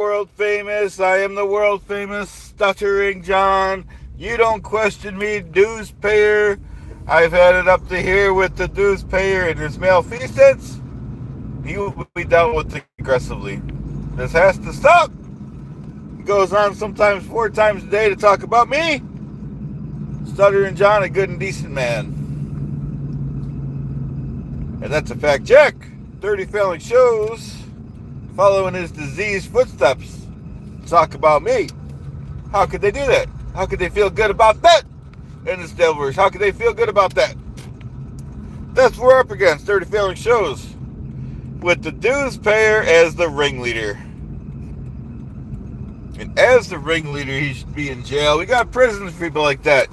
world famous. I am the world famous Stuttering John. You don't question me, dues payer. I've had it up to here with the dues payer and his malfeasance. He will be dealt with aggressively. This has to stop. He goes on sometimes 4 times a day to talk about me. Stuttering John, a good and decent man. And that's a fact check. 30 failing shows following his diseased footsteps. Talk about me. How could they do that? How could they feel good about that in this Devilverse? How could they feel good about that? That's what we're up against. 30 failing shows with the dues payer as the ringleader. And as the ringleader, he should be in jail. We got prisons for people like that.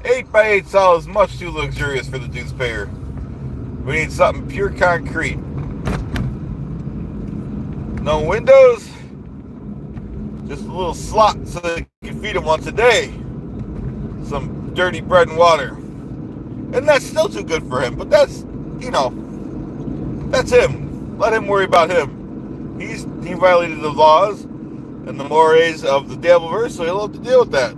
8x8 cell is much too luxurious for the dues payer. We need something pure concrete. No windows, just a little slot so they can feed him once a day. Some dirty bread and water. And that's still too good for him, but that's, that's him. Let him worry about him. He violated the laws and the mores of the Devilverse, so he'll have to deal with that.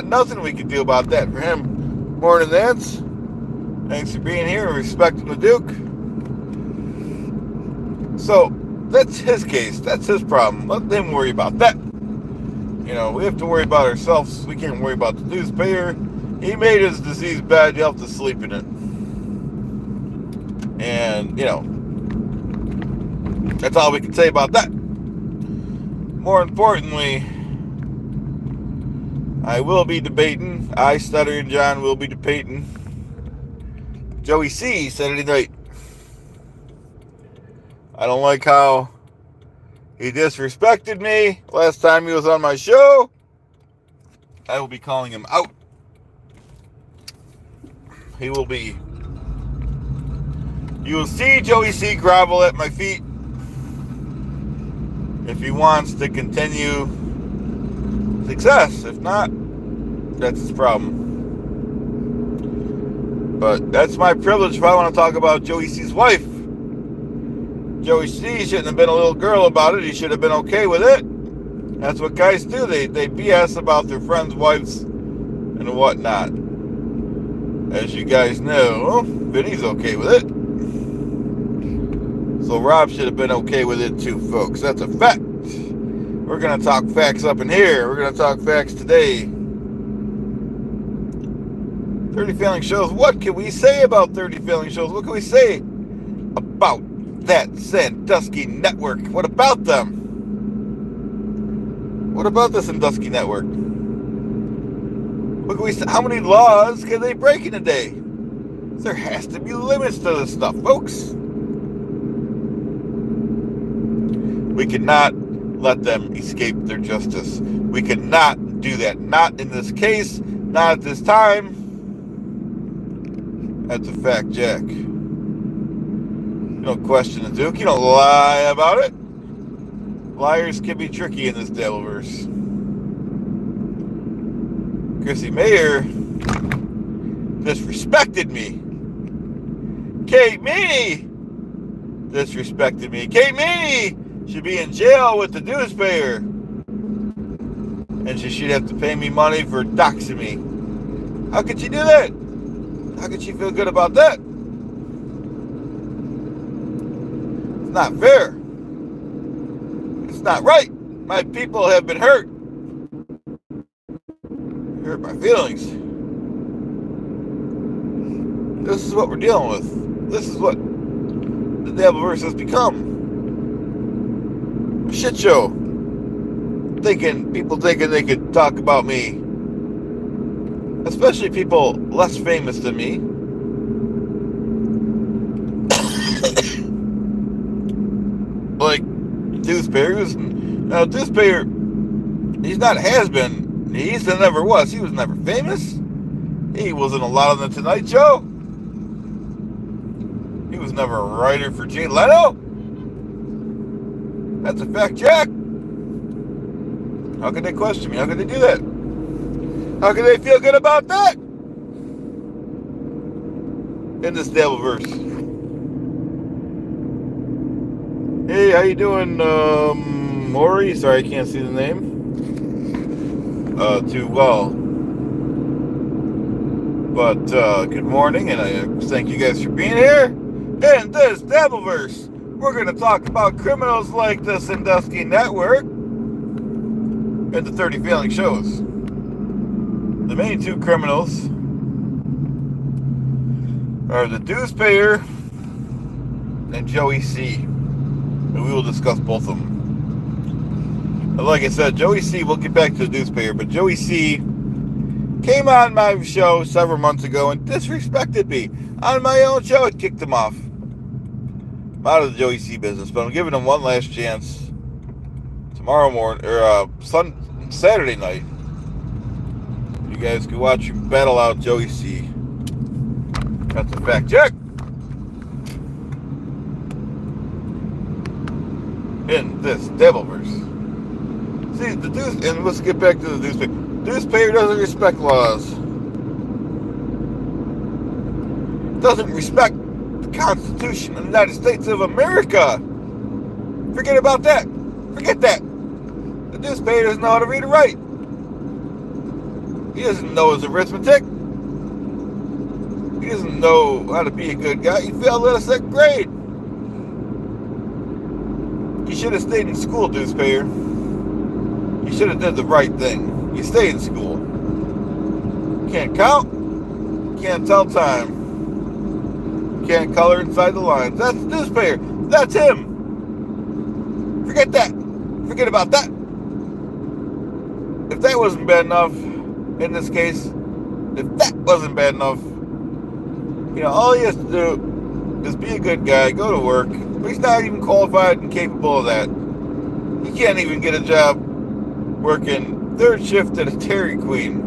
Nothing we can do about that for him. Morning, Nance. Thanks for being here and respecting the Duke. So, that's his case. That's his problem. Let them worry about that. We have to worry about ourselves. We can't worry about the dues payer. He made his disease bad. You have to sleep in it. And, that's all we can say about that. More importantly, I will be debating. I, Stuttering John, will be debating Joey C. Saturday night. I don't like how he disrespected me last time he was on my show. I will be calling him out. You will see Joey C. grovel at my feet if he wants to continue success. If not, that's his problem. But that's my privilege if I want to talk about Joey C.'s wife. Joey C. shouldn't have been a little girl about it. He should have been okay with it. That's what guys do. They BS about their friends' wives and whatnot. As you guys know, Vinny's okay with it. So Rob should have been okay with it too, folks. That's a fact. We're going to talk facts up in here. We're going to talk facts today. 30 failing shows. What can we say about 30 failing shows? What can we say about that Sandusky network? What about them? What about the Sandusky network? What can we say? How many laws can they break in a day? There has to be limits to this stuff, folks. We cannot let them escape their justice. We cannot do that. Not in this case. Not at this time. That's a fact, Jack. You don't question the Duke. You don't lie about it. Liars can be tricky in this Devilverse. Chrissy Mayer disrespected me. Kate Meany disrespected me. Kate Meany should be in jail with the dues payer. And she should have to pay me money for doxing me. How could she do that? How could she feel good about that? It's not fair. It's not right. My people have been hurt. Hurt my feelings. This is what we're dealing with. This is what the Devilverse has become. A shit show. People thinking they could talk about me. Especially people less famous than me. Like Dues Payer. Now, Dues Payer, he's not has-been. He never was. He was never famous. He wasn't a lot on the Tonight Show. He was never a writer for Jay Leno. That's a fact, Jack. How could they question me? How could they do that? How could they feel good about that? In this Devilverse. Hey, how you doing? Mori, sorry I can't see the name too well. But good morning, and I thank you guys for being here. In this Devilverse, we're going to talk about criminals like the Sandusky Network and the 30 failing shows. The main two criminals are the dues payer and Joey C. And we will discuss both of them. And like I said, Joey C, we'll get back to the dues payer, but Joey C came on my show several months ago and disrespected me. On my own show, it kicked him off. I'm out of the Joey C business, but I'm giving him one last chance tomorrow morning, or Saturday night. You guys can watch him battle out Joey C. That's a fact check. In this Devilverse. See, the dues, and let's get back to the dues payer. Dues payer doesn't respect laws. Doesn't respect the Constitution of the United States of America. Forget about that. Forget that. The dues payer doesn't know how to read or write. He doesn't know his arithmetic. He doesn't know how to be a good guy. He failed at a second grade. You should have stayed in school, dues payer. You should have did the right thing. You stay in school. Can't count. Can't tell time. Can't color inside the lines. That's the dues payer. That's him. Forget that. Forget about that. If that wasn't bad enough, in this case, if that wasn't bad enough, all he has to do is be a good guy, go to work. But he's not even qualified and capable of that. He can't even get a job working third shift at a Dairy Queen.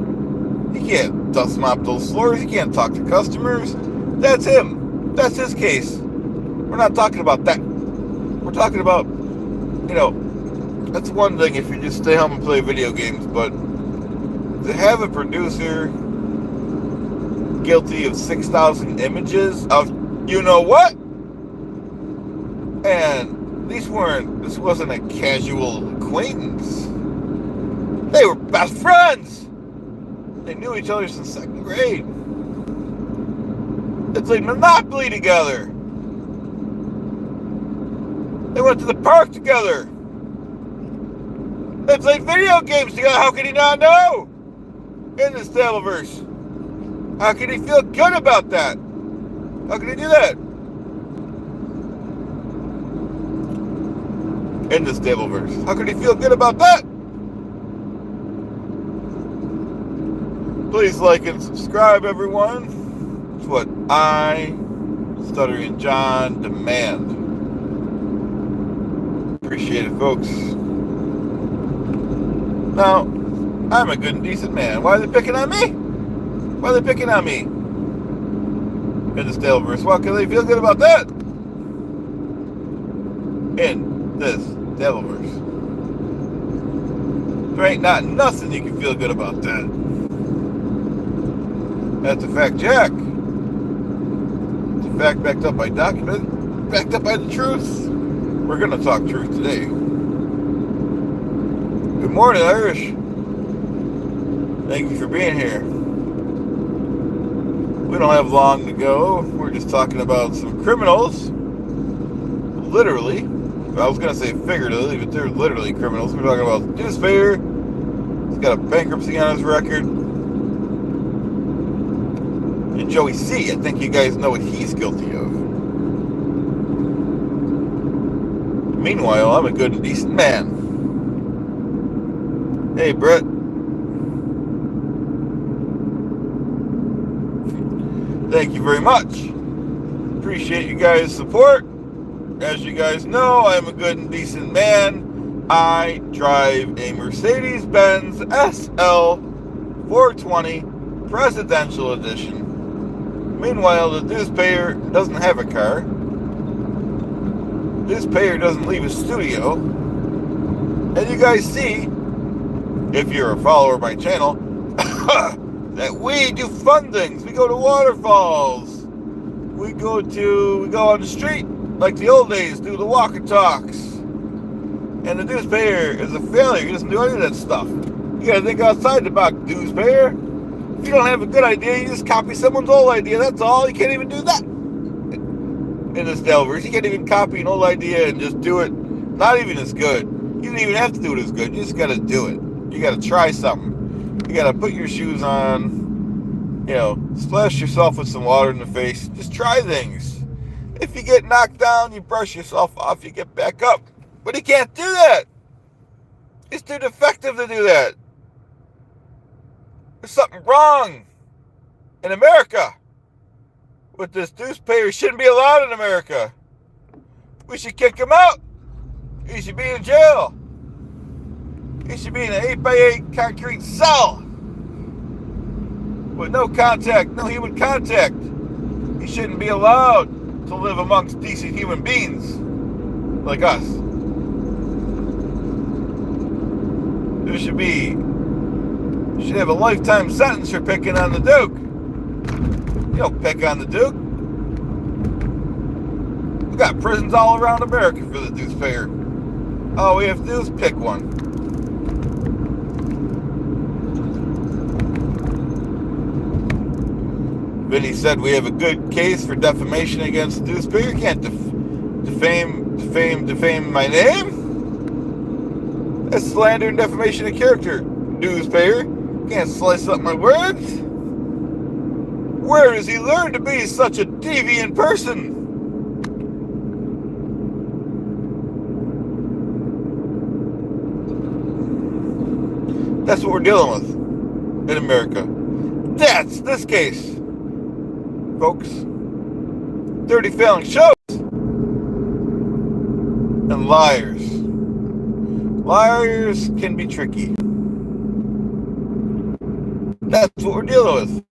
He can't dust mop those floors. He can't talk to customers. That's him. That's his case. We're not talking about that. We're talking about, that's one thing if you just stay home and play video games, but to have a producer guilty of 6,000 images of what? And this wasn't a casual acquaintance. They were best friends. They knew each other since second grade. They played Monopoly together. They went to the park together. They played video games together. How could he not know? In this Devilverse. How could he feel good about that? How could he do that? In this Devilverse. How could he feel good about that? Please like and subscribe, everyone. It's what I, Stuttering John, demand. Appreciate it, folks. Now, I'm a good and decent man. Why are they picking on me? Why are they picking on me? In this Devilverse. Well, can they feel good about that? In this Devilverse. There ain't not nothing you can feel good about that. That's a fact, Jack. It's a fact backed up by document, backed up by the truth. We're going to talk truth today. Good morning, Irish. Thank you for being here. We don't have long to go. We're just talking about some criminals. Literally. I was going to say figuratively, but they're literally criminals. We're talking about dues payer. He's got a bankruptcy on his record. And Joey C, I think you guys know what he's guilty of. Meanwhile, I'm a good and decent man. Hey, Brett. Thank you very much. Appreciate you guys' support. As you guys know, I'm a good and decent man. I drive a Mercedes-Benz SL 420 Presidential Edition. Meanwhile, the dues payer doesn't have a car. Dues payer doesn't leave his studio. And you guys see, if you're a follower of my channel, that we do fun things. We go to waterfalls. We go on the street like the old days, do the walk and talks. And the dues payer is a failure. He doesn't do any of that stuff. You gotta think outside the box, dues payer. If you don't have a good idea, you just copy someone's old idea. That's all. You can't even do that in this Delvers. You can't even copy an old idea and just do it. Not even as good. You don't even have to do it as good. You just gotta do it. You gotta try something. You gotta put your shoes on. Splash yourself with some water in the face. Just try things. If you get knocked down, you brush yourself off. You get back up. But he can't do that. He's too defective to do that. There's something wrong in America with this dues payer. He shouldn't be allowed in America. We should kick him out. He should be in jail. He should be in an 8x8 concrete cell with no contact, no human contact. He shouldn't be allowed to live amongst decent human beings like us. There should have a lifetime sentence for picking on the Duke. You don't pick on the Duke. We got prisons all around America for the dues payer. All we have to do is pick one. Vinny said we have a good case for defamation against the dues payer. You can't defame my name. That's slander and defamation of character, dues payer. You can't slice up my words. Where does he learn to be such a deviant person? That's what we're dealing with in America. That's this case, folks. 30 failing shows and liars. Liars can be tricky. That's what we're dealing with.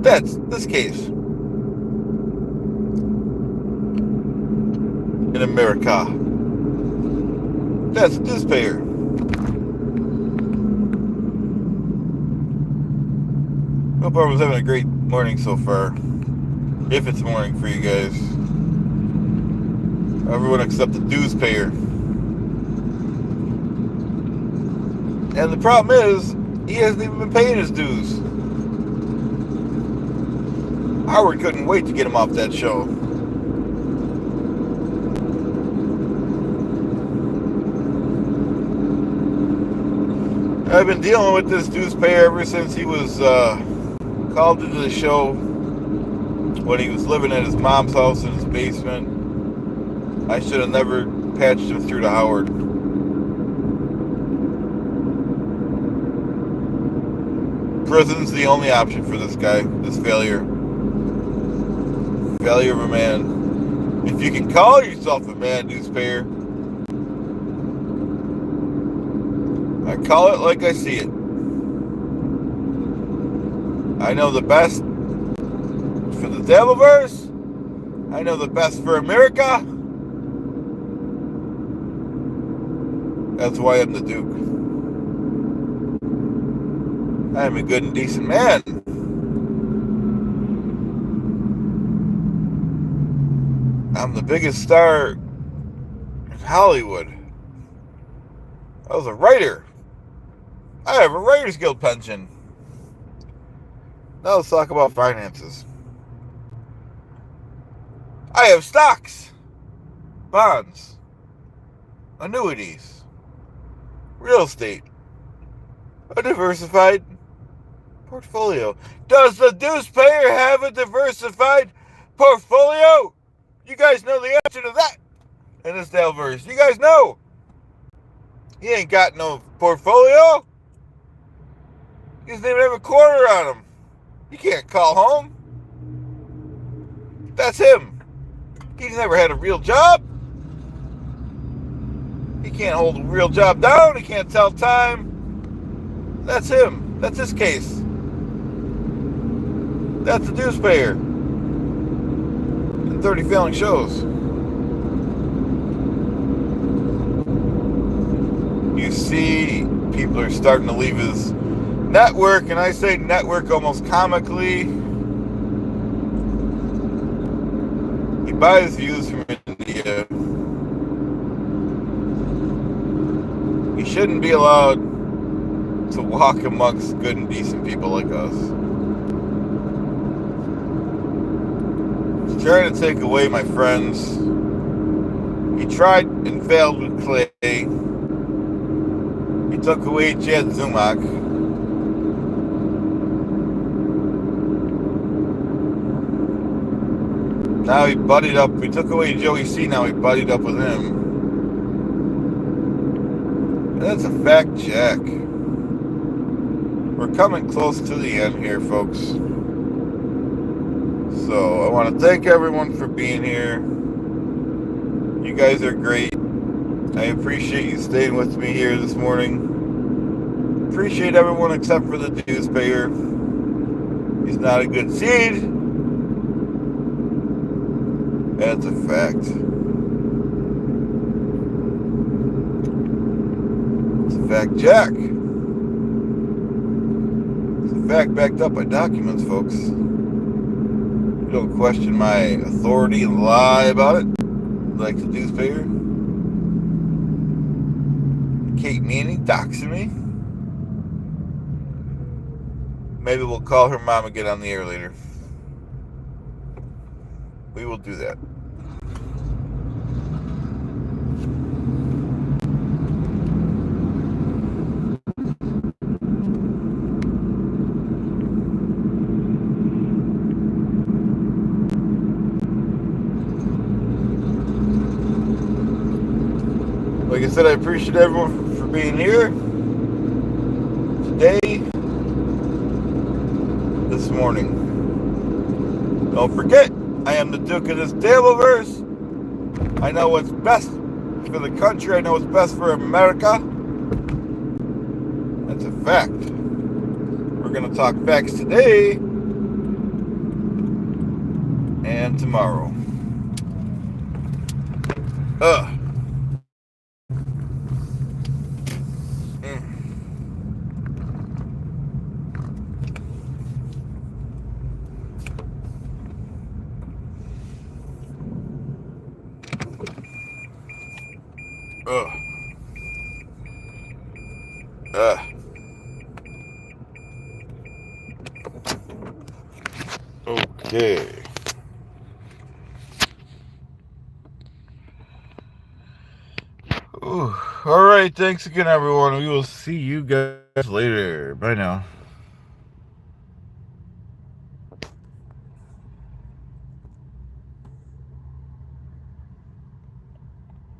That's this case in America. That's a dues payer. Hope everyone's having a great morning so far. If it's morning for you guys. Everyone except the dues payer. And the problem is, he hasn't even been paying his dues. Howard couldn't wait to get him off that show. I've been dealing with this dues payer ever since he was called into the show when he was living at his mom's house in his basement. I should have never patched him through to Howard. Prison's the only option for this guy, this failure. Failure of a man. If you can call yourself a man, dues payer, I call it like I see it. I know the best for the Devilverse. I know the best for America. That's why I'm the Duke. I am a good and decent man. I'm the biggest star in Hollywood. I was a writer. I have a Writers Guild pension. Now let's talk about finances. I have stocks, bonds, annuities, real estate, a diversified portfolio. Does the dues payer have a diversified portfolio? You guys know the answer to that in this Daleverse. You guys know. He ain't got no portfolio. He doesn't even have a quarter on him. You can't call home. That's him. He's never had a real job. He can't hold a real job down. He can't tell time. That's him. That's his case. That's the dues payer. In 30 failing shows. You see, people are starting to leave his network, and I say network almost comically. He buys views from India. shouldn't be allowed to walk amongst good and decent people like us. He's trying to take away my friends. He tried and failed with Clay. He took away Jed Zumak. Now he buddied up. We took away Joey C. Now he buddied up with him. And that's a fact check. We're coming close to the end here, folks. So I want to thank everyone for being here. You guys are great. I appreciate you staying with me here this morning. Appreciate everyone except for the dues payer. He's not a good seed. That's a fact. It's a fact, Jack. It's a fact backed up by documents, folks. You don't question my authority and lie about it, like the dues payer. Kate Meany doxing me. Maybe we'll call her mom and get on the air later. We will do that. Like I said, I appreciate everyone for being here today, this morning. Don't forget, I am the Duke of this Tableverse. I know what's best for the country. I know what's best for America. That's a fact. We're going to talk facts today and tomorrow. Okay. Ooh. All right. Thanks again, everyone. We will see you guys later. Bye now.